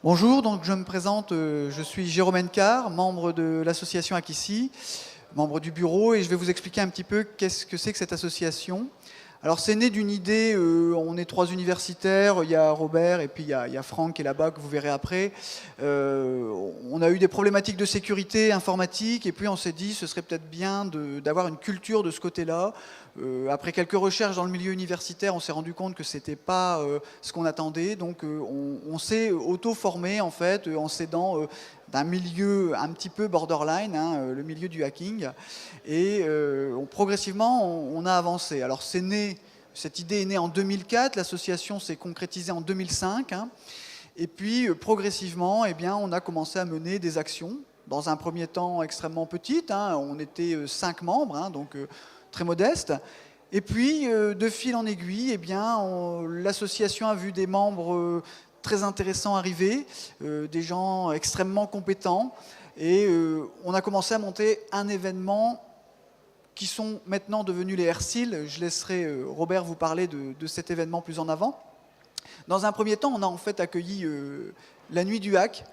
Bonjour, donc je me présente, je suis Jérôme Encar, membre de l'association Akissi, membre du bureau, et je vais vous expliquer un petit peu qu'est-ce que c'est que cette association. Alors c'est né d'une idée, on est 3 universitaires, il y a Robert et puis il y a Franck qui est là-bas, que vous verrez après. On a eu des problématiques de sécurité informatique, et puis on s'est dit ce serait peut-être bien d'avoir une culture de ce côté-là. Après quelques recherches dans le milieu universitaire, on s'est rendu compte que c'était pas ce qu'on attendait, donc on s'est auto-formé en fait, en s'aidant d'un milieu un petit peu borderline, hein, le milieu du hacking, et progressivement on a avancé. Alors cette idée est née en 2004, l'association s'est concrétisée en 2005, hein, et puis progressivement, eh bien, on a commencé à mener des actions. Dans un premier temps extrêmement petites, hein, on était 5 membres, hein, donc très modeste. Et puis, de fil en aiguille, eh bien, l'association a vu des membres très intéressants arriver, des gens extrêmement compétents, et on a commencé à monter un événement qui sont maintenant devenus les RSIL. Je laisserai Robert vous parler de cet événement plus en avant. Dans un premier temps, on a en fait accueilli la Nuit du Hack.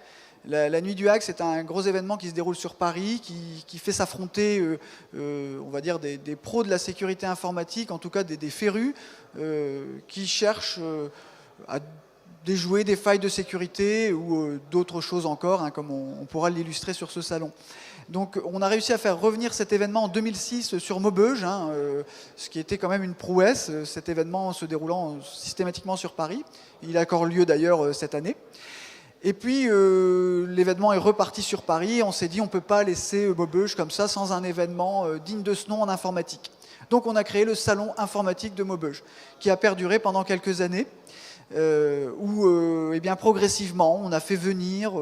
La Nuit du Hack, c'est un gros événement qui se déroule sur Paris, qui fait s'affronter, on va dire, des pros de la sécurité informatique, en tout cas des férus, qui cherchent à déjouer des failles de sécurité ou d'autres choses encore, hein, comme on pourra l'illustrer sur ce salon. Donc on a réussi à faire revenir cet événement en 2006 sur Maubeuge, hein, ce qui était quand même une prouesse, cet événement se déroulant systématiquement sur Paris. Il a encore lieu d'ailleurs cette année. Et puis l'événement est reparti sur Paris, on s'est dit on ne peut pas laisser Maubeuge comme ça sans un événement digne de ce nom en informatique. Donc on a créé le salon informatique de Maubeuge, qui a perduré pendant quelques années, où eh bien, progressivement on a fait venir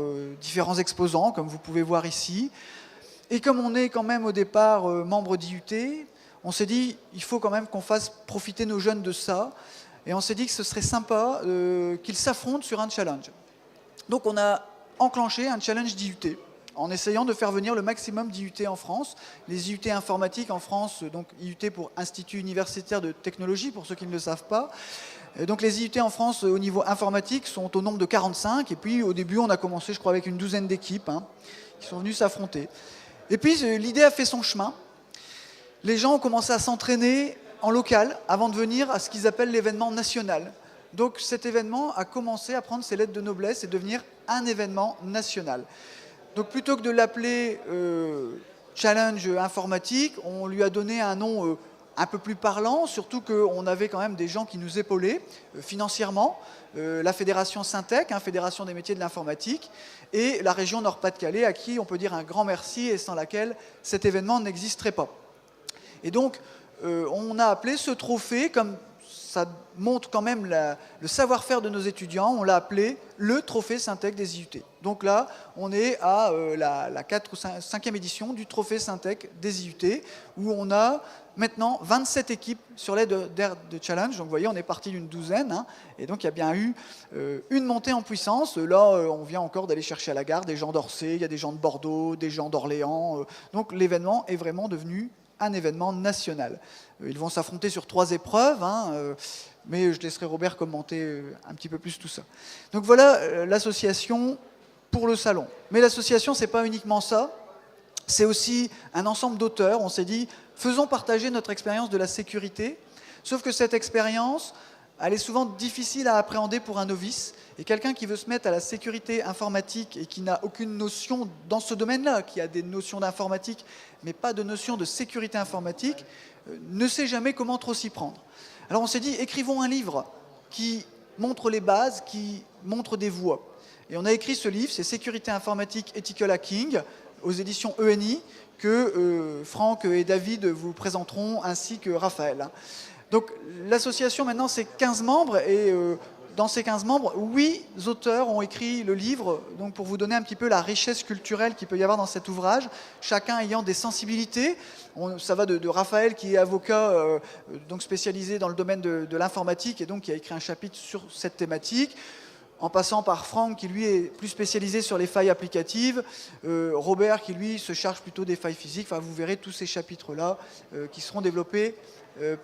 différents exposants, comme vous pouvez voir ici. Et comme on est quand même au départ membre d'IUT, on s'est dit il faut quand même qu'on fasse profiter nos jeunes de ça, et on s'est dit que ce serait sympa qu'ils s'affrontent sur un challenge. Donc on a enclenché un challenge d'IUT, en essayant de faire venir le maximum d'IUT en France. Les IUT informatiques en France, donc IUT pour Institut Universitaire de Technologie, pour ceux qui ne le savent pas. Donc les IUT en France au niveau informatique sont au nombre de 45, et puis au début on a commencé je crois avec une douzaine d'équipes, hein, qui sont venues s'affronter. Et puis l'idée a fait son chemin. Les gens ont commencé à s'entraîner en local avant de venir à ce qu'ils appellent l'événement national. Donc cet événement a commencé à prendre ses lettres de noblesse et devenir un événement national. Donc plutôt que de l'appeler challenge informatique, on lui a donné un nom un peu plus parlant, surtout qu'on avait quand même des gens qui nous épaulaient financièrement, la fédération Syntec, hein, Fédération des métiers de l'informatique, et la région Nord-Pas-de-Calais, à qui on peut dire un grand merci et sans laquelle cet événement n'existerait pas. Et donc on a appelé ce trophée, comme ça montre quand même le savoir-faire de nos étudiants, on l'a appelé le trophée Syntec des IUT. Donc là, on est à la 4 ou 5e édition du trophée Syntec des IUT, où on a maintenant 27 équipes sur l'aide de challenge. Donc vous voyez, on est parti d'une douzaine, hein, et donc il y a bien eu une montée en puissance. Là, on vient encore d'aller chercher à la gare des gens d'Orsay, il y a des gens de Bordeaux, des gens d'Orléans. Donc l'événement est vraiment devenu un événement national. Ils vont s'affronter sur 3 épreuves, hein, mais je laisserai Robert commenter un petit peu plus tout ça. Donc voilà l'association pour le salon. Mais l'association, c'est pas uniquement ça, c'est aussi un ensemble d'auteurs. On s'est dit, faisons partager notre expérience de la sécurité, sauf que cette expérience, elle est souvent difficile à appréhender pour un novice, et quelqu'un qui veut se mettre à la sécurité informatique et qui n'a aucune notion dans ce domaine-là, qui a des notions d'informatique, mais pas de notion de sécurité informatique, ne sait jamais comment trop s'y prendre. Alors on s'est dit, écrivons un livre qui montre les bases, qui montre des voies. Et on a écrit ce livre, c'est Sécurité informatique Ethical Hacking, aux éditions ENI, que Franck et David vous présenteront, ainsi que Raphaël. Donc l'association maintenant c'est 15 membres, et dans ces 15 membres, 8 auteurs ont écrit le livre, donc pour vous donner un petit peu la richesse culturelle qu'il peut y avoir dans cet ouvrage, chacun ayant des sensibilités. Ça va de Raphaël qui est avocat, donc spécialisé dans le domaine de l'informatique, et donc qui a écrit un chapitre sur cette thématique, en passant par Franck qui lui est plus spécialisé sur les failles applicatives, Robert qui lui se charge plutôt des failles physiques. Enfin, vous verrez tous ces chapitres-là qui seront développés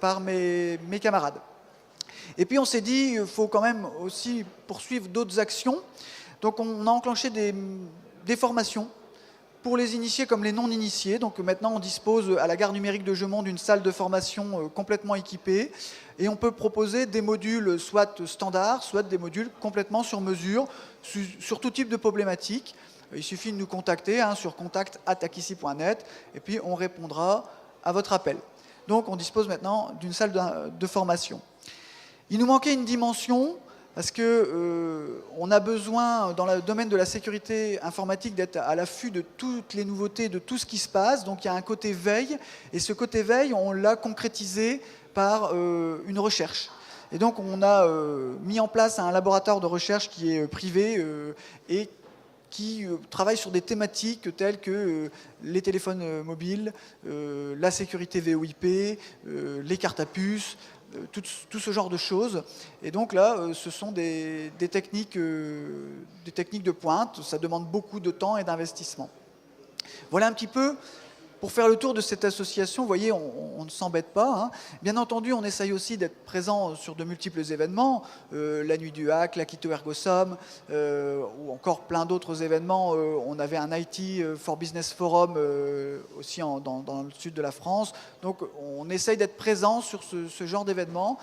par mes camarades. Et puis on s'est dit, il faut quand même aussi poursuivre d'autres actions. Donc on a enclenché des formations pour les initiés comme les non-initiés. Donc maintenant, on dispose à la gare numérique de Jeumont d'une salle de formation complètement équipée. Et on peut proposer des modules soit standards, soit des modules complètement sur mesure, sur tout type de problématiques. Il suffit de nous contacter sur contact@akici.net et puis on répondra à votre appel. Donc on dispose maintenant d'une salle de formation. Il nous manquait une dimension parce qu'on a besoin, dans le domaine de la sécurité informatique, d'être à l'affût de toutes les nouveautés, de tout ce qui se passe. Donc il y a un côté veille, et ce côté veille, on l'a concrétisé par une recherche. Et donc on a mis en place un laboratoire de recherche qui est privé et qui travaille sur des thématiques telles que les téléphones mobiles, la sécurité VoIP, les cartes à puce, tout ce genre de choses. Et donc là, ce sont des techniques de pointe. Ça demande beaucoup de temps et d'investissement. Voilà un petit peu pour faire le tour de cette association. Vous voyez, on ne s'embête pas. Bien entendu, on essaye aussi d'être présent sur de multiples événements. La Nuit du Hack, la Quito Ergosom, ou encore plein d'autres événements. On avait un IT for Business Forum aussi dans le sud de la France. Donc on essaye d'être présent sur ce genre d'événements.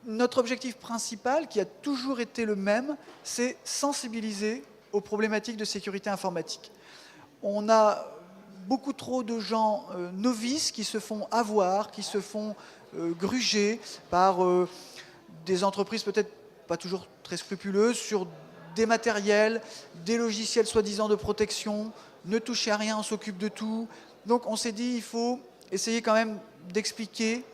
Notre objectif principal, qui a toujours été le même, c'est sensibiliser aux problématiques de sécurité informatique. On a beaucoup trop de gens novices qui se font avoir, qui se font gruger par des entreprises peut-être pas toujours très scrupuleuses sur des matériels, des logiciels soi-disant de protection, ne touchez à rien, on s'occupe de tout. Donc on s'est dit, il faut essayer quand même d'expliquer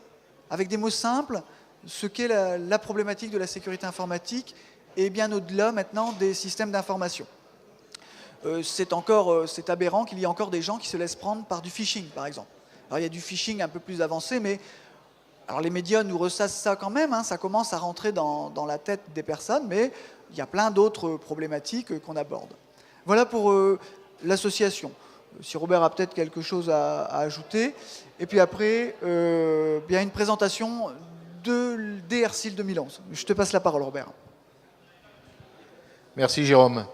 avec des mots simples ce qu'est la problématique de la sécurité informatique et bien au-delà maintenant des systèmes d'information. C'est aberrant qu'il y ait encore des gens qui se laissent prendre par du phishing, par exemple. Alors, il y a du phishing un peu plus avancé, mais alors, les médias nous ressassent ça quand même, ça commence à rentrer dans la tête des personnes, mais il y a plein d'autres problématiques qu'on aborde. Voilà pour l'association. Si Robert a peut-être quelque chose à ajouter. Et puis après, bien une présentation de DRCIL 2011. Je te passe la parole, Robert. Merci, Jérôme.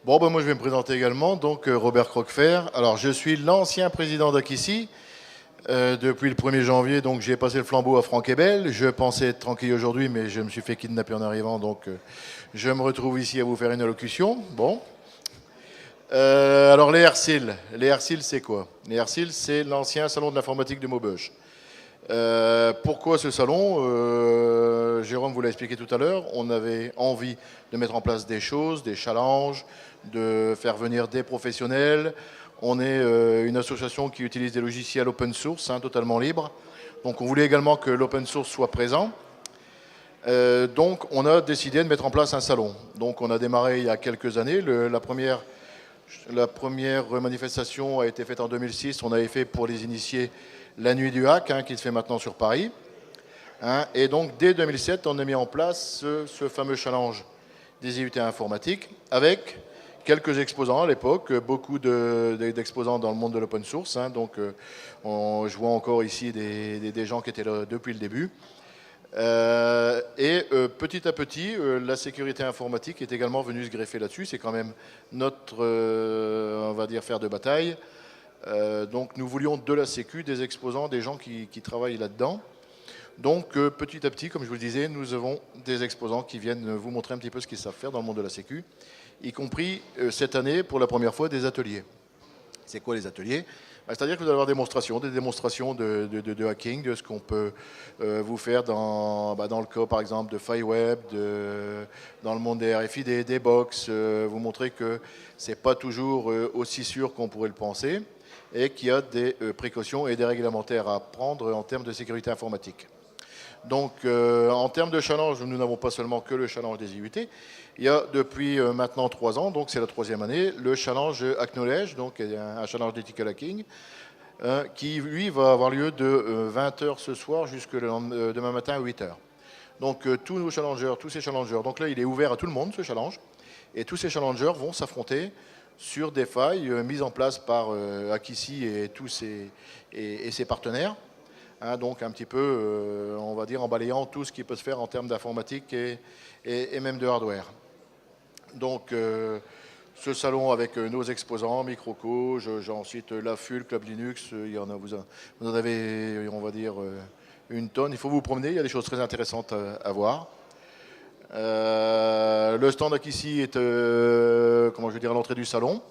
Bon, moi je vais me présenter également, donc Robert Croquefer. Alors je suis l'ancien président d'Akici. Depuis le 1er janvier, donc j'ai passé le flambeau à Franck Ebel. Je pensais être tranquille aujourd'hui, mais je me suis fait kidnapper en arrivant, donc je me retrouve ici à vous faire une allocution. Bon. Alors les RCIL. Les RCIL, c'est quoi? Les RCIL, c'est l'ancien salon de l'informatique de Maubeuge. Pourquoi ce salon? Jérôme vous l'a expliqué tout à l'heure. On avait envie de mettre en place des choses, des challenges, de faire venir des professionnels. On est une association qui utilise des logiciels open source, totalement libres. Donc on voulait également que l'open source soit présent. Donc on a décidé de mettre en place un salon. Donc on a démarré il y a quelques années. La première manifestation a été faite en 2006. On avait fait pour les initiés la Nuit du Hack, qui se fait maintenant sur Paris. Et donc dès 2007, on a mis en place ce fameux challenge des IUT informatiques avec quelques exposants à l'époque, beaucoup d'exposants dans le monde de l'open source. Donc je vois encore ici des gens qui étaient là depuis le début. Petit à petit, la sécurité informatique est également venue se greffer là-dessus. C'est quand même notre, on va dire, fer de bataille. Donc nous voulions de la sécu, des exposants, des gens qui travaillent là-dedans. Donc petit à petit, comme je vous le disais, nous avons des exposants qui viennent vous montrer un petit peu ce qu'ils savent faire dans le monde de la sécu, y compris cette année, pour la première fois, des ateliers. C'est quoi les ateliers? C'est-à-dire que vous allez avoir des démonstrations de hacking, de ce qu'on peut vous faire dans le cas, par exemple, de FiWeb, dans le monde des RFID, des box, vous montrer que ce n'est pas toujours aussi sûr qu'on pourrait le penser et qu'il y a des précautions et des réglementaires à prendre en termes de sécurité informatique. Donc, en termes de challenge, nous n'avons pas seulement que le challenge des IUT. Il y a depuis maintenant 3 ans, donc c'est la 3e année, le challenge Acknowledge, donc un challenge d'ethical hacking, qui lui va avoir lieu de 20h ce soir jusqu'à demain matin à 8h. Donc tous nos challengers, tous ces challengers, donc là il est ouvert à tout le monde ce challenge, et tous ces challengers vont s'affronter sur des failles mises en place par Akici et ses partenaires. Donc un petit peu, on va dire, en balayant tout ce qui peut se faire en termes d'informatique et même de hardware. Donc, ce salon avec nos exposants, Microco, j'en cite l'AFUL, Club Linux, il y en a, vous en avez, on va dire, une tonne. Il faut vous promener, il y a des choses très intéressantes à voir. Le stand ici est, comment je veux dire, à l'entrée du salon.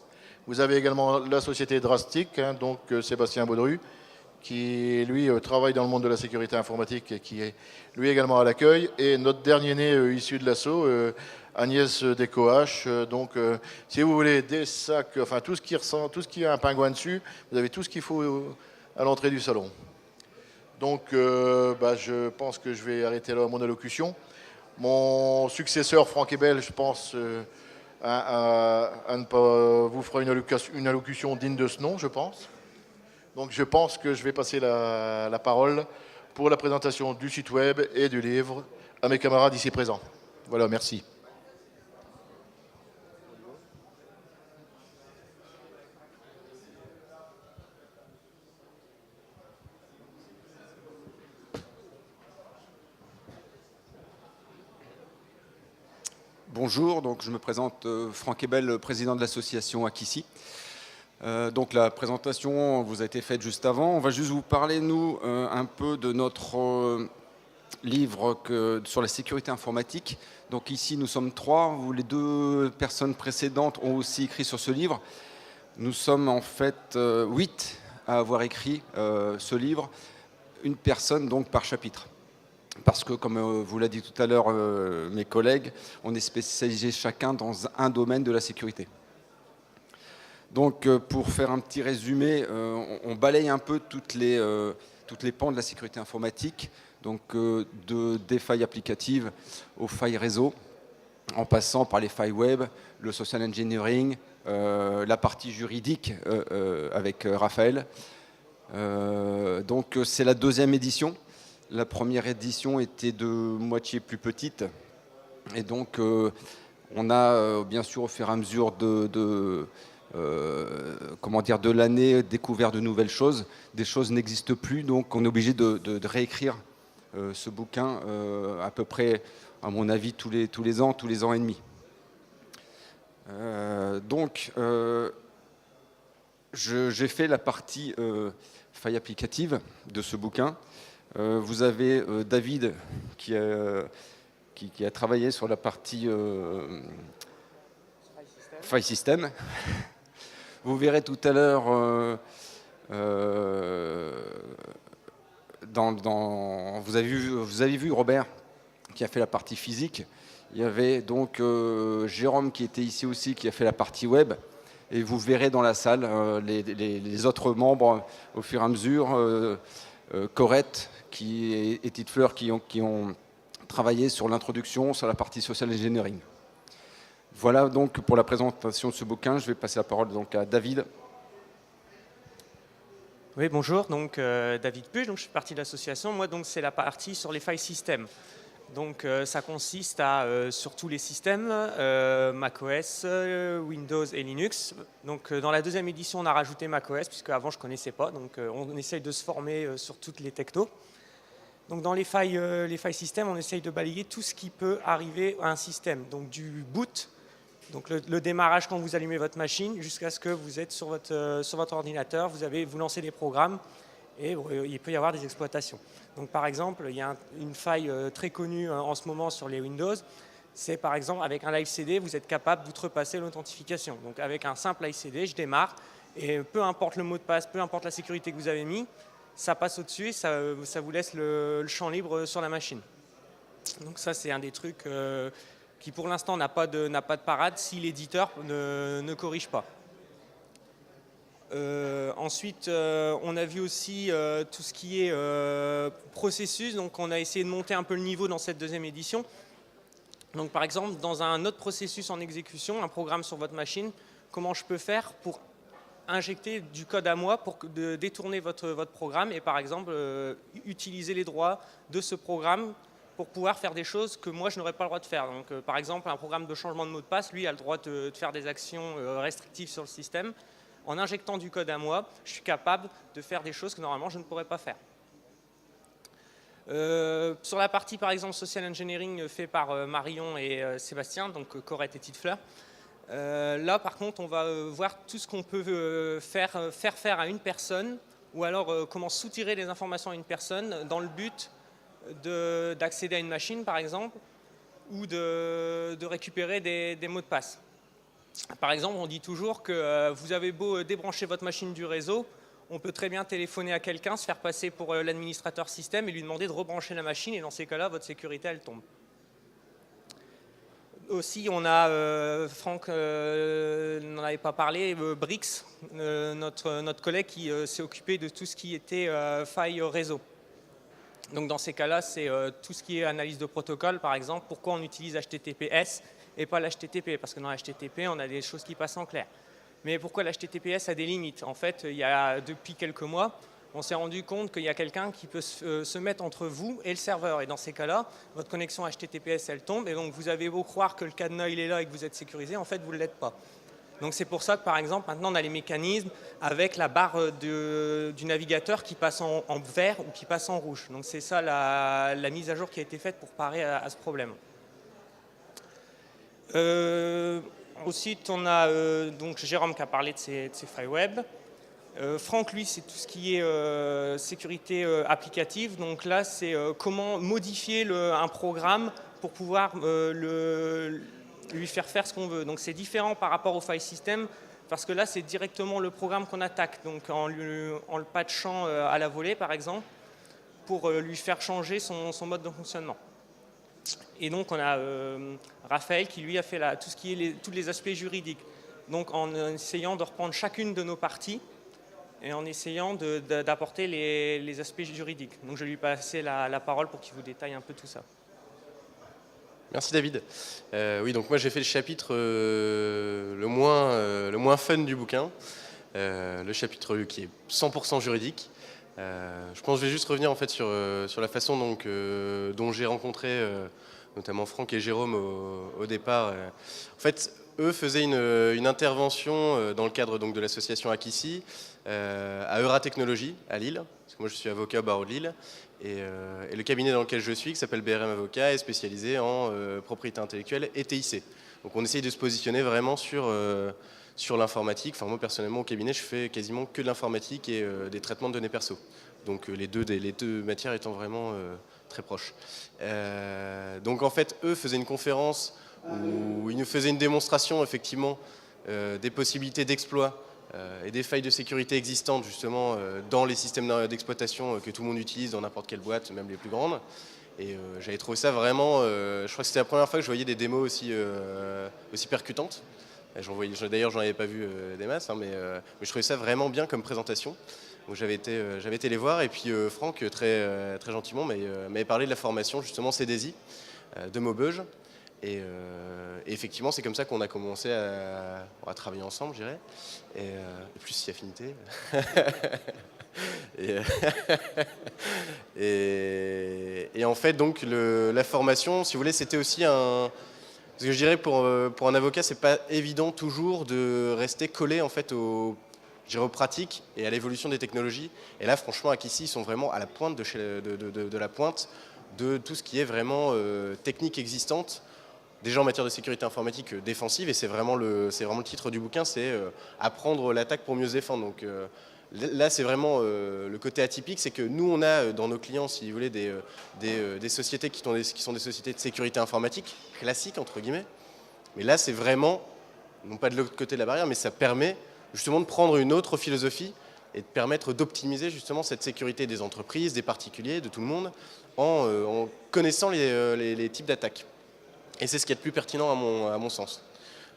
Vous avez également la société Drastic, hein, donc Sébastien Baudru, qui lui travaille dans le monde de la sécurité informatique et qui est lui également à l'accueil. Et notre dernier né issu de l'assaut, Agnès Descoaches. Donc, si vous voulez des sacs, enfin tout ce qui ressemble, tout ce qui a un pingouin dessus, vous avez tout ce qu'il faut à l'entrée du salon. Donc, je pense que je vais arrêter là mon allocution. Mon successeur, Franck Ebel, je pense, vous fera une allocution digne de ce nom, je pense. Donc je pense que je vais passer la parole pour la présentation du site web et du livre à mes camarades ici présents. Voilà, merci. Bonjour, donc je me présente Franck Ebel, président de l'association Akissi. Donc la présentation vous a été faite juste avant. On va juste vous parler, nous, un peu de notre livre sur la sécurité informatique. Donc ici, nous sommes 3. Les 2 personnes précédentes ont aussi écrit sur ce livre. Nous sommes en fait 8 à avoir écrit ce livre, une personne donc par chapitre. Parce que, comme vous l'a dit tout à l'heure mes collègues, on est spécialisés chacun dans un domaine de la sécurité. Donc, pour faire un petit résumé, on balaye un peu toutes les pans de la sécurité informatique, donc des failles applicatives aux failles réseau, en passant par les failles web, le social engineering, la partie juridique avec Raphaël. Donc, c'est la 2e édition. La première édition était de moitié plus petite. Et donc, on a bien sûr au fur et à mesure de l'année découvert de nouvelles choses. Des choses n'existent plus, donc on est obligé de réécrire ce bouquin à peu près, à mon avis, tous les ans et demi. J'ai fait la partie faille applicative de ce bouquin. Vous avez David qui a travaillé sur la partie faille système. Vous verrez tout à l'heure, vous avez vu Robert qui a fait la partie physique. Il y avait donc Jérôme qui était ici aussi, qui a fait la partie web. Et vous verrez dans la salle les autres membres au fur et à mesure, Corette et Tite Fleur qui ont travaillé sur l'introduction, sur la partie social engineering. Voilà donc pour la présentation de ce bouquin. Je vais passer la parole donc à David. Oui, bonjour. Donc David Puge, donc je fais partie de l'association. Moi, donc c'est la partie sur les failles système. Donc ça consiste sur tous les systèmes, macOS, Windows et Linux. Donc dans la 2e édition, on a rajouté macOS, puisque avant je ne connaissais pas. Donc on essaye de se former sur toutes les technos. Donc dans les failles système, on essaye de balayer tout ce qui peut arriver à un système. Donc du boot, donc le démarrage quand vous allumez votre machine, jusqu'à ce que vous êtes sur votre ordinateur, vous lancez des programmes et il peut y avoir des exploitations. Donc par exemple, il y a une faille très connue en ce moment sur les Windows, c'est par exemple avec un live CD, vous êtes capable d'outrepasser l'authentification. Donc avec un simple live CD, je démarre et peu importe le mot de passe, peu importe la sécurité que vous avez mis, ça passe au-dessus et ça vous laisse le champ libre sur la machine. Donc ça, c'est un des trucs qui pour l'instant n'a pas de parade si l'éditeur ne corrige pas. Ensuite, on a vu aussi tout ce qui est processus. Donc on a essayé de monter un peu le niveau dans cette 2e édition. Donc par exemple, dans un autre processus en exécution, un programme sur votre machine, comment je peux faire pour injecter du code à moi pour détourner votre programme et par exemple utiliser les droits de ce programme pour pouvoir faire des choses que moi je n'aurais pas le droit de faire. Donc par exemple un programme de changement de mot de passe, lui a le droit de faire des actions restrictives sur le système. En injectant du code à moi, je suis capable de faire des choses que normalement je ne pourrais pas faire. Sur la partie, par exemple, social engineering fait par Marion et Sébastien, donc Corette et Tite-Fleur, là, par contre, on va voir tout ce qu'on peut faire à une personne, ou alors comment soutirer des informations à une personne dans le but d'accéder à une machine, par exemple, ou de récupérer des mots de passe. Par exemple, on dit toujours que vous avez beau débrancher votre machine du réseau, on peut très bien téléphoner à quelqu'un, se faire passer pour l'administrateur système et lui demander de rebrancher la machine, et dans ces cas-là, votre sécurité, elle tombe. Aussi, on a, Franck n'en avait pas parlé, Brix, notre collègue qui s'est occupé de tout ce qui était faille réseau. Donc dans ces cas-là, c'est tout ce qui est analyse de protocole, par exemple. Pourquoi on utilise HTTPS et pas l'HTTP? Parce que dans HTTP, on a des choses qui passent en clair. Mais pourquoi l'HTTPS a des limites? En fait, depuis quelques mois, on s'est rendu compte qu'il y a quelqu'un qui peut se mettre entre vous et le serveur. Et dans ces cas-là, votre connexion HTTPS, elle tombe. Et donc, vous avez beau croire que le cadenas, il est là et que vous êtes sécurisé. En fait, vous ne l'êtes pas. Donc, c'est pour ça que, par exemple, maintenant, on a les mécanismes avec la barre du navigateur qui passe en vert ou qui passe en rouge. Donc, c'est ça la mise à jour qui a été faite pour parer à ce problème. Ensuite, on a donc Jérôme qui a parlé de ses failles web. Franck, lui, c'est tout ce qui est sécurité applicative. Donc là, c'est comment modifier un programme pour pouvoir lui faire ce qu'on veut. Donc c'est différent par rapport au file system, parce que là, c'est directement le programme qu'on attaque, donc en le patchant à la volée, par exemple, pour lui faire changer son mode de fonctionnement. Et donc, on a Raphaël qui, lui, a fait tout ce qui est tous les aspects juridiques. Donc, en essayant de reprendre chacune de nos parties et en essayant d'apporter les aspects juridiques. Donc, je vais lui passer la parole pour qu'il vous détaille un peu tout ça. Merci David. Oui, donc moi j'ai fait le chapitre le moins fun du bouquin, le chapitre qui est 100% juridique. Je pense que je vais juste revenir en fait sur la façon dont j'ai rencontré notamment Franck et Jérôme au départ. En fait, eux faisaient une intervention dans le cadre donc, de l'association Akissi à Euratechnologie à Lille, parce que moi je suis avocat au barreau de Lille, et le cabinet dans lequel je suis, qui s'appelle BRM Avocat, est spécialisé en propriété intellectuelle et TIC. Donc on essaye de se positionner vraiment sur l'informatique. Enfin moi personnellement au cabinet je fais quasiment que de l'informatique et des traitements de données perso. Donc les deux matières étant vraiment très proches. Donc en fait eux faisaient une conférence où ils nous faisaient une démonstration effectivement des possibilités d'exploit et des failles de sécurité existantes justement dans les systèmes d'exploitation que tout le monde utilise dans n'importe quelle boîte, même les plus grandes. Et j'avais trouvé ça vraiment, je crois que c'était la première fois que je voyais des démos aussi percutantes. D'ailleurs, j'en avais pas vu des masses, hein, mais je trouvais ça vraiment bien comme présentation. Donc j'avais été les voir, et puis Franck, très gentiment, m'avait parlé de la formation justement CDSI de Maubeuge. Et effectivement, c'est comme ça qu'on a commencé à travailler ensemble, je dirais. Et plus si affinité. et en fait, donc, la formation, si vous voulez, c'était aussi un... Parce que je dirais pour un avocat, c'est pas évident toujours de rester collé en fait aux pratiques et à l'évolution des technologies. Et là, franchement, Akissi, ils sont vraiment à la pointe de la pointe de tout ce qui est vraiment technique existante. Déjà en matière de sécurité informatique défensive, et c'est vraiment le titre du bouquin, c'est apprendre l'attaque pour mieux se défendre. Donc là, c'est vraiment le côté atypique, c'est que nous, on a dans nos clients, si vous voulez, des sociétés qui sont des sociétés de sécurité informatique, classiques, entre guillemets. Mais là, c'est vraiment, non pas de l'autre côté de la barrière, mais ça permet justement de prendre une autre philosophie et de permettre d'optimiser justement cette sécurité des entreprises, des particuliers, de tout le monde, en connaissant les types d'attaques. Et c'est ce qui est le plus pertinent à mon sens.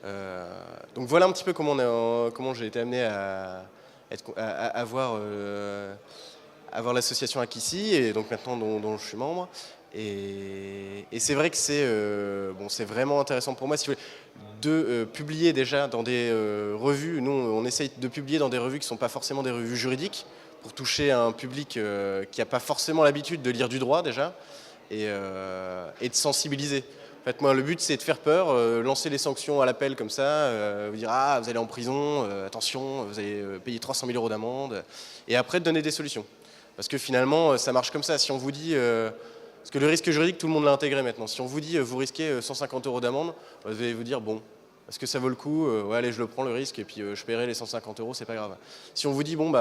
Donc voilà un petit peu comment j'ai été amené à voir l'association Akissi, et donc maintenant dont je suis membre. Et c'est vrai que c'est vraiment intéressant pour moi, si vous voulez, de publier déjà dans des revues. Nous, on essaye de publier dans des revues qui ne sont pas forcément des revues juridiques, pour toucher un public qui n'a pas forcément l'habitude de lire du droit déjà, et de sensibiliser. En fait, moi, le but, c'est de faire peur, lancer les sanctions à l'appel comme ça, vous dire « Ah, vous allez en prison, attention, vous allez payer 300 000 € d'amende », et après de donner des solutions. Parce que finalement, ça marche comme ça. Si on vous dit... parce que le risque juridique, tout le monde l'a intégré maintenant. Si on vous dit vous risquez 150 € d'amende, vous allez vous dire bon, est-ce que ça vaut le coup? Ouais, allez, je le prends le risque et puis je paierai les 150 €, c'est pas grave. Si on vous dit bon,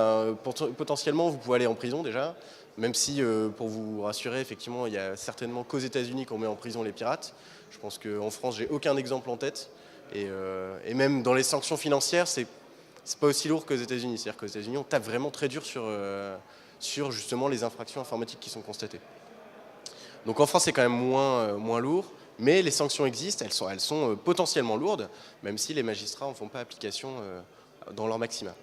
potentiellement vous pouvez aller en prison déjà, même si pour vous rassurer, effectivement, il y a certainement qu'aux États-Unis qu'on met en prison les pirates. Je pense qu'en France, j'ai aucun exemple en tête. Et même dans les sanctions financières, c'est pas aussi lourd qu'aux États-Unis. C'est-à-dire qu'aux États-Unis, on tape vraiment très dur sur justement les infractions informatiques qui sont constatées. Donc en France, c'est quand même moins lourd, mais les sanctions existent, elles sont potentiellement lourdes, même si les magistrats n'en font pas application dans leur maxima.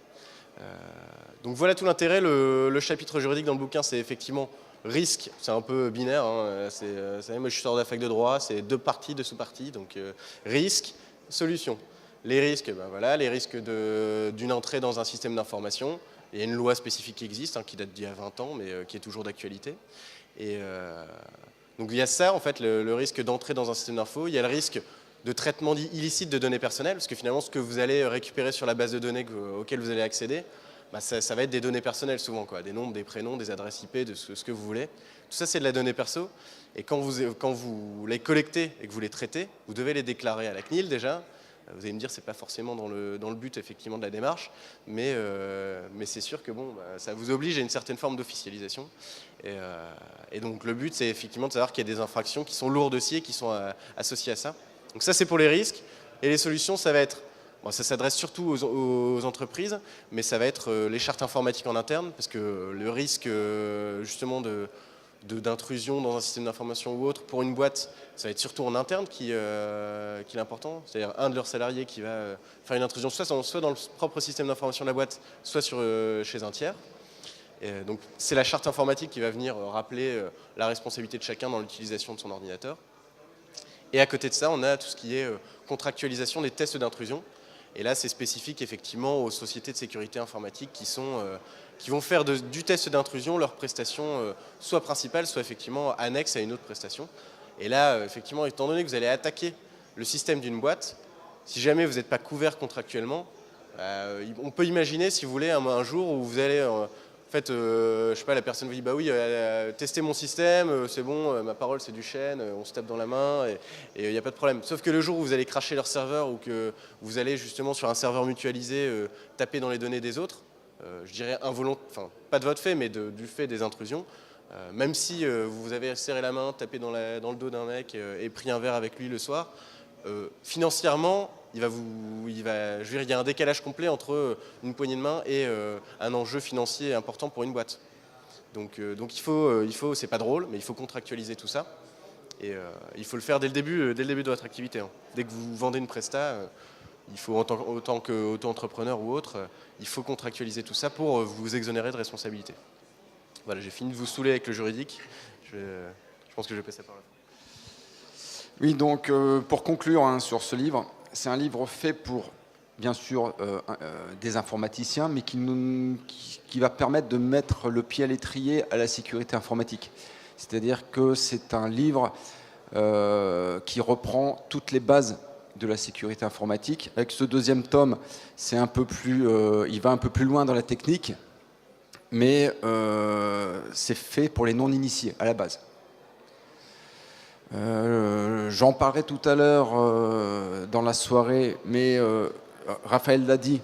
Donc voilà tout l'intérêt. Le chapitre juridique dans le bouquin, c'est effectivement risque, c'est un peu binaire. Hein, vous savez, moi je suis sorti de la fac de droit, c'est 2 parties, 2 sous-parties, donc risque, solution. Les risques, voilà, les risques d'une entrée dans un système d'information. Il y a une loi spécifique qui existe, qui date d'il y a 20 ans, mais qui est toujours d'actualité. Et donc il y a ça, en fait, le risque d'entrer dans un système d'info. Il y a le risque de traitement illicite de données personnelles, parce que finalement, ce que vous allez récupérer sur la base de données auquel vous allez accéder, ça va être des données personnelles souvent, quoi, des noms, des prénoms, des adresses IP, de ce que vous voulez. Tout ça, c'est de la donnée perso. Et quand vous les collectez et que vous les traitez, vous devez les déclarer à la CNIL déjà. Vous allez me dire, c'est pas forcément dans le but effectivement de la démarche, mais c'est sûr que bon, ça vous oblige à une certaine forme d'officialisation. Et donc le but, c'est effectivement de savoir qu'il y a des infractions qui sont lourdes aussi et qui sont associées à ça. Donc ça, c'est pour les risques. Et les solutions, ça va être, ça s'adresse surtout aux entreprises, mais ça va être les chartes informatiques en interne, parce que le risque justement d'intrusion dans un système d'information ou autre, pour une boîte, ça va être surtout en interne qui est important. C'est-à-dire un de leurs salariés qui va faire une intrusion soit dans le propre système d'information de la boîte, soit chez un tiers. Et donc c'est la charte informatique qui va venir rappeler la responsabilité de chacun dans l'utilisation de son ordinateur. Et à côté de ça, on a tout ce qui est contractualisation des tests d'intrusion. Et là, c'est spécifique effectivement aux sociétés de sécurité informatique qui vont faire du test d'intrusion leur prestation soit principale, soit effectivement annexe à une autre prestation. Et là, effectivement, étant donné que vous allez attaquer le système d'une boîte, si jamais vous n'êtes pas couvert contractuellement, on peut imaginer, si vous voulez, un jour où vous allez... En fait, je sais pas, la personne vous dit, bah oui, testez mon système, c'est bon, ma parole c'est du chêne, on se tape dans la main et il n'y a pas de problème. Sauf que le jour où vous allez cracher leur serveur ou que vous allez justement sur un serveur mutualisé taper dans les données des autres, je dirais enfin pas de votre fait, mais du fait des intrusions, même si vous avez serré la main, tapé dans le dos d'un mec et pris un verre avec lui le soir, financièrement, il y a un décalage complet entre une poignée de main et un enjeu financier important pour une boîte. Donc il faut, c'est pas drôle, mais il faut contractualiser tout ça. Et il faut le faire dès le début de votre activité. Hein. Dès que vous vendez une presta, il faut, autant qu'auto-entrepreneur ou autre, il faut contractualiser tout ça pour vous exonérer de responsabilité. Voilà, j'ai fini de vous saouler avec le juridique. Je pense que je vais passer par là. Oui, donc pour conclure sur ce livre, c'est un livre fait pour, bien sûr, des informaticiens, mais qui va permettre de mettre le pied à l'étrier à la sécurité informatique. C'est-à-dire que c'est un livre qui reprend toutes les bases de la sécurité informatique. Avec ce 2e tome, c'est un peu plus, il va un peu plus loin dans la technique, mais c'est fait pour les non-initiés à la base. J'en parlerai tout à l'heure dans la soirée, mais Raphaël l'a dit,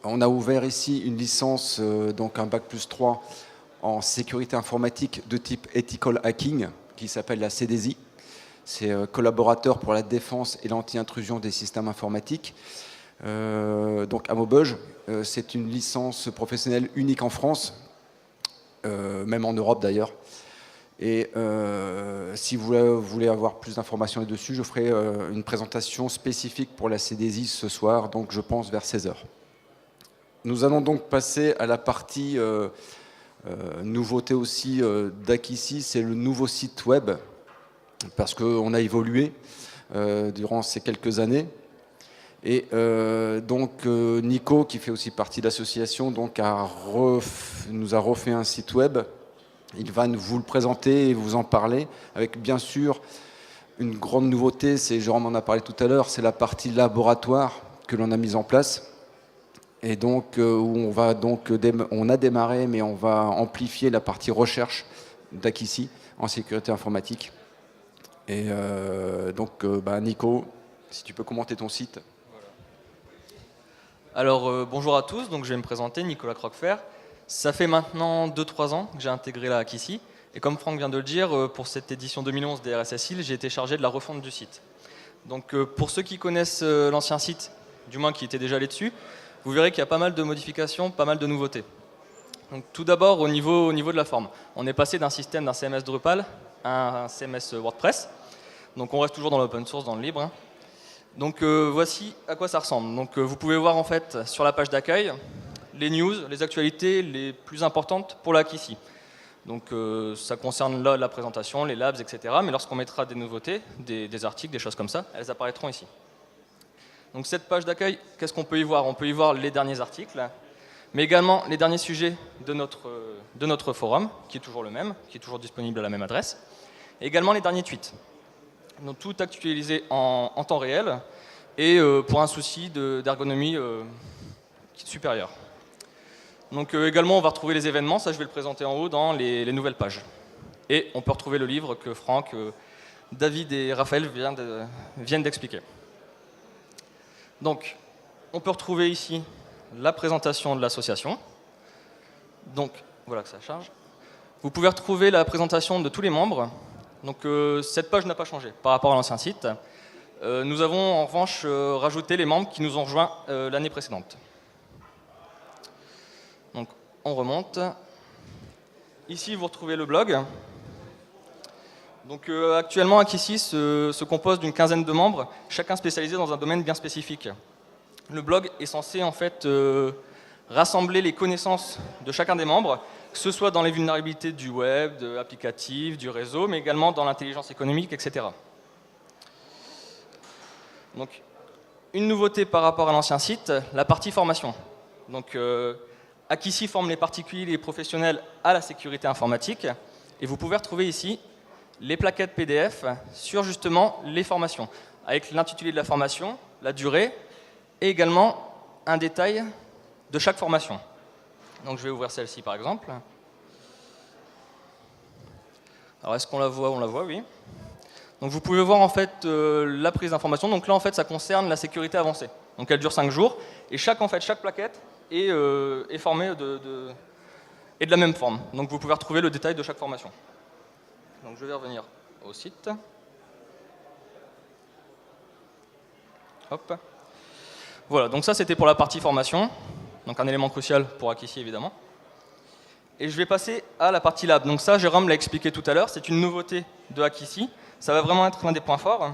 on a ouvert ici une licence, donc un Bac+3 en sécurité informatique de type Ethical Hacking, qui s'appelle la CDSI. C'est collaborateur pour la défense et l'anti-intrusion des systèmes informatiques. Donc à Maubeuge, c'est une licence professionnelle unique en France, même en Europe d'ailleurs. Et si vous voulez avoir plus d'informations là-dessus, je ferai une présentation spécifique pour la CDSI ce soir, donc je pense vers 16h. Nous allons donc passer à la partie nouveauté aussi d'Akissi, c'est le nouveau site web, parce qu'on a évolué durant ces quelques années. Et donc Nico, qui fait aussi partie de l'association, donc nous a refait un site web. Il va vous le présenter et vous en parler, avec bien sûr une grande nouveauté, Jérôme en a parlé tout à l'heure, c'est la partie laboratoire que l'on a mise en place. et donc où on a démarré, mais on va amplifier la partie recherche d'Akissi en sécurité informatique. Et Nico, si tu peux commenter ton site. Alors bonjour à tous, donc je vais me présenter, Nicolas Croquefer. Ça fait maintenant 2-3 ans que j'ai intégré la Akissi, et comme Franck vient de le dire, pour cette édition 2011 des RSSI, j'ai été chargé de la refonte du site. Donc pour ceux qui connaissent l'ancien site, du moins qui étaient déjà allés dessus, vous verrez qu'il y a pas mal de modifications, pas mal de nouveautés. Donc tout d'abord au niveau de la forme, on est passé d'un système d'un CMS Drupal à un CMS WordPress. Donc on reste toujours dans l'open source, dans le libre. Donc voici à quoi ça ressemble. Donc vous pouvez voir en fait sur la page d'accueil les news, les actualités les plus importantes pour la Akissi. Donc ça concerne là la présentation, les labs, etc. Mais lorsqu'on mettra des nouveautés, des articles, des choses comme ça, elles apparaîtront ici. Donc cette page d'accueil, qu'est-ce qu'on peut y voir? On peut y voir les derniers articles, mais également les derniers sujets de notre forum, qui est toujours le même, qui est toujours disponible à la même adresse, et également les derniers tweets. Donc tout actualisé en temps réel, et pour un souci d'ergonomie supérieure. Donc également on va retrouver les événements, ça je vais le présenter en haut dans les nouvelles pages. Et on peut retrouver le livre que Franck, David et Raphaël viennent d'expliquer. Donc on peut retrouver ici la présentation de l'association. Donc voilà que ça charge. Vous pouvez retrouver la présentation de tous les membres. Donc cette page n'a pas changé par rapport à l'ancien site. Nous avons en revanche rajouté les membres qui nous ont rejoints l'année précédente. Donc on remonte. Ici vous retrouvez le blog. Donc actuellement Akissi se compose d'une quinzaine de membres, chacun spécialisé dans un domaine bien spécifique. Le blog est censé en fait rassembler les connaissances de chacun des membres, que ce soit dans les vulnérabilités du web, de l'applicatif, du réseau, mais également dans l'intelligence économique, etc. Donc, une nouveauté par rapport à l'ancien site, la partie formation. Donc, Akissi forme les particuliers et les professionnels à la sécurité informatique, et vous pouvez retrouver ici les plaquettes PDF sur justement les formations, avec l'intitulé de la formation, la durée, et également un détail de chaque formation. Donc je vais ouvrir celle-ci par exemple. Alors est-ce qu'on la voit? On la voit, oui. Donc vous pouvez voir en fait la prise d'information. Donc là en fait ça concerne la sécurité avancée. Donc elle dure 5 jours et chaque plaquette est formée de la même forme. Donc vous pouvez retrouver le détail de chaque formation. Donc je vais revenir au site. Hop. Voilà, donc ça c'était pour la partie formation. Donc un élément crucial pour Akissi évidemment. Et je vais passer à la partie lab. Donc ça, Jérôme l'a expliqué tout à l'heure, c'est une nouveauté de Akissi. Ça va vraiment être l'un des points forts.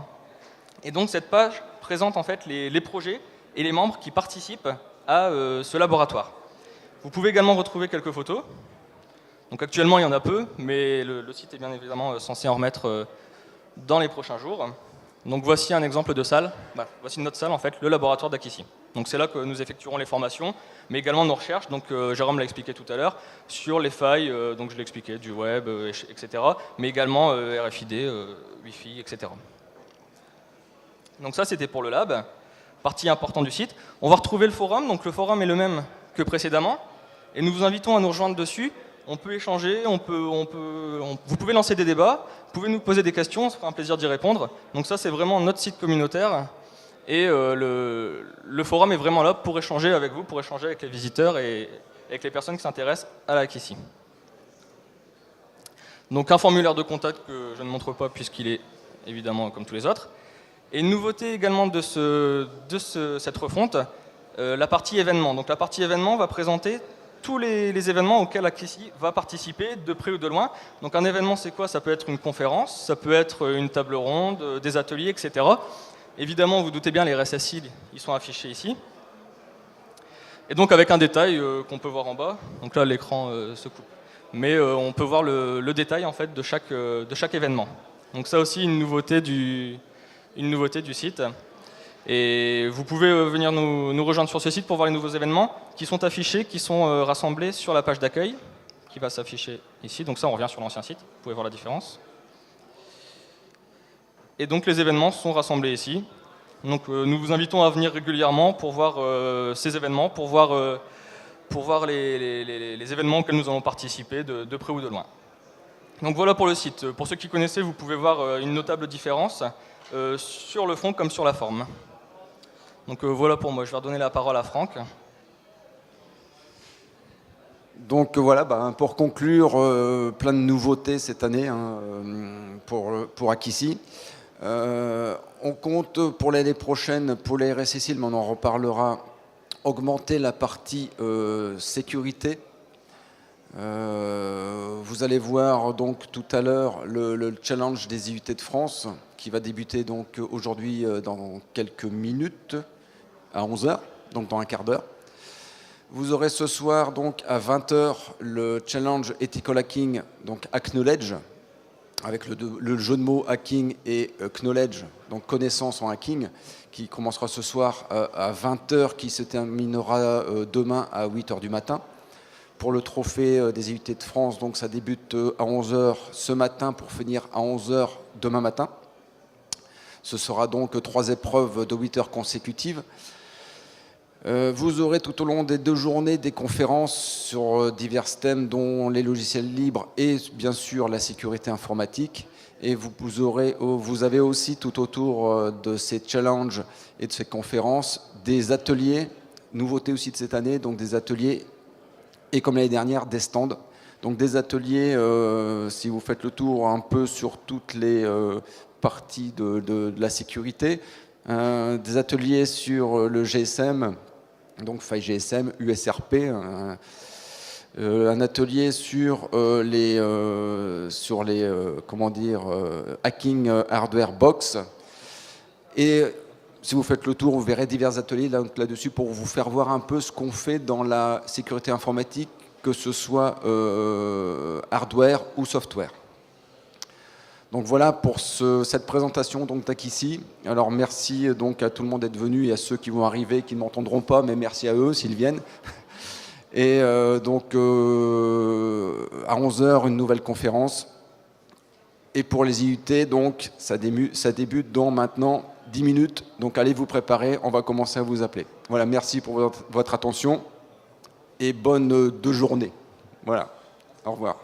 Et donc cette page présente en fait les projets et les membres qui participent à ce laboratoire. Vous pouvez également retrouver quelques photos. Donc actuellement il y en a peu, mais le site est bien évidemment censé en remettre dans les prochains jours. Donc voici un exemple de salle. Voici notre salle en fait, le laboratoire d'Akissi. Donc c'est là que nous effectuerons les formations, mais également nos recherches, donc Jérôme l'a expliqué tout à l'heure, sur les failles, donc je l'ai expliqué, du web, etc., mais également RFID, Wi-Fi, etc. Donc ça c'était pour le lab, partie importante du site. On va retrouver le forum, donc le forum est le même que précédemment, et nous vous invitons à nous rejoindre dessus. On peut échanger, vous pouvez lancer des débats, vous pouvez nous poser des questions, on se fera un plaisir d'y répondre. Donc ça c'est vraiment notre site communautaire. Et le forum est vraiment là pour échanger avec vous, pour échanger avec les visiteurs et avec les personnes qui s'intéressent à la Akissi. Donc un formulaire de contact que je ne montre pas puisqu'il est évidemment comme tous les autres. Et une nouveauté également de cette refonte, la partie événements. Donc la partie événements va présenter tous les événements auxquels Akissi va participer, de près ou de loin. Donc un événement c'est quoi? Ça peut être une conférence, ça peut être une table ronde, des ateliers, etc. Évidemment, vous, vous doutez bien, les RSSI, ils sont affichés ici. Et donc avec un détail qu'on peut voir en bas. Donc là, l'écran se coupe. Mais on peut voir le détail en fait de chaque événement. Donc ça aussi, une nouveauté du site. Et vous pouvez venir nous rejoindre sur ce site pour voir les nouveaux événements qui sont affichés, qui sont rassemblés sur la page d'accueil, qui va s'afficher ici. Donc ça, on revient sur l'ancien site. Vous pouvez voir la différence. Et donc les événements sont rassemblés ici. Donc nous vous invitons à venir régulièrement pour voir ces événements, pour voir les événements auxquels nous allons participer de près ou de loin. Donc voilà pour le site. Pour ceux qui connaissaient, vous pouvez voir une notable différence sur le fond comme sur la forme. Donc voilà pour moi. Je vais redonner la parole à Franck. Donc voilà, pour conclure, plein de nouveautés cette année pour Akissi. On compte pour l'année prochaine, pour les RSSI, mais on en reparlera, augmenter la partie sécurité. Vous allez voir donc tout à l'heure le challenge des IUT de France qui va débuter donc aujourd'hui dans quelques minutes à 11h, donc dans un quart d'heure. Vous aurez ce soir donc à 20h le challenge Ethical Hacking, donc Acknowledge, avec le jeu de mots hacking et knowledge, donc connaissance en hacking, qui commencera ce soir à 20h, qui se terminera demain à 8h du matin. Pour le trophée des IUT de France, donc ça débute à 11h ce matin pour finir à 11h demain matin. Ce sera donc 3 épreuves de 8 heures consécutives. Vous aurez tout au long des 2 journées des conférences sur divers thèmes, dont les logiciels libres et bien sûr la sécurité informatique. Et vous avez aussi tout autour de ces challenges et de ces conférences des ateliers, nouveauté aussi de cette année, donc des ateliers et comme l'année dernière, des stands. Donc des ateliers, si vous faites le tour un peu sur toutes les parties de la sécurité, des ateliers sur le GSM, donc faille GSM, USRP, un atelier sur hacking hardware box. Et si vous faites le tour, vous verrez divers ateliers là-dessus pour vous faire voir un peu ce qu'on fait dans la sécurité informatique, que ce soit hardware ou software. Donc voilà pour cette présentation d'Akissi. Alors merci donc à tout le monde d'être venu et à ceux qui vont arriver, qui ne m'entendront pas, mais merci à eux s'ils viennent. Et donc à 11h, une nouvelle conférence. Et pour les IUT, donc ça débute dans maintenant 10 minutes. Donc allez vous préparer, on va commencer à vous appeler. Voilà, merci pour votre attention et bonne 2 journées. Voilà, au revoir.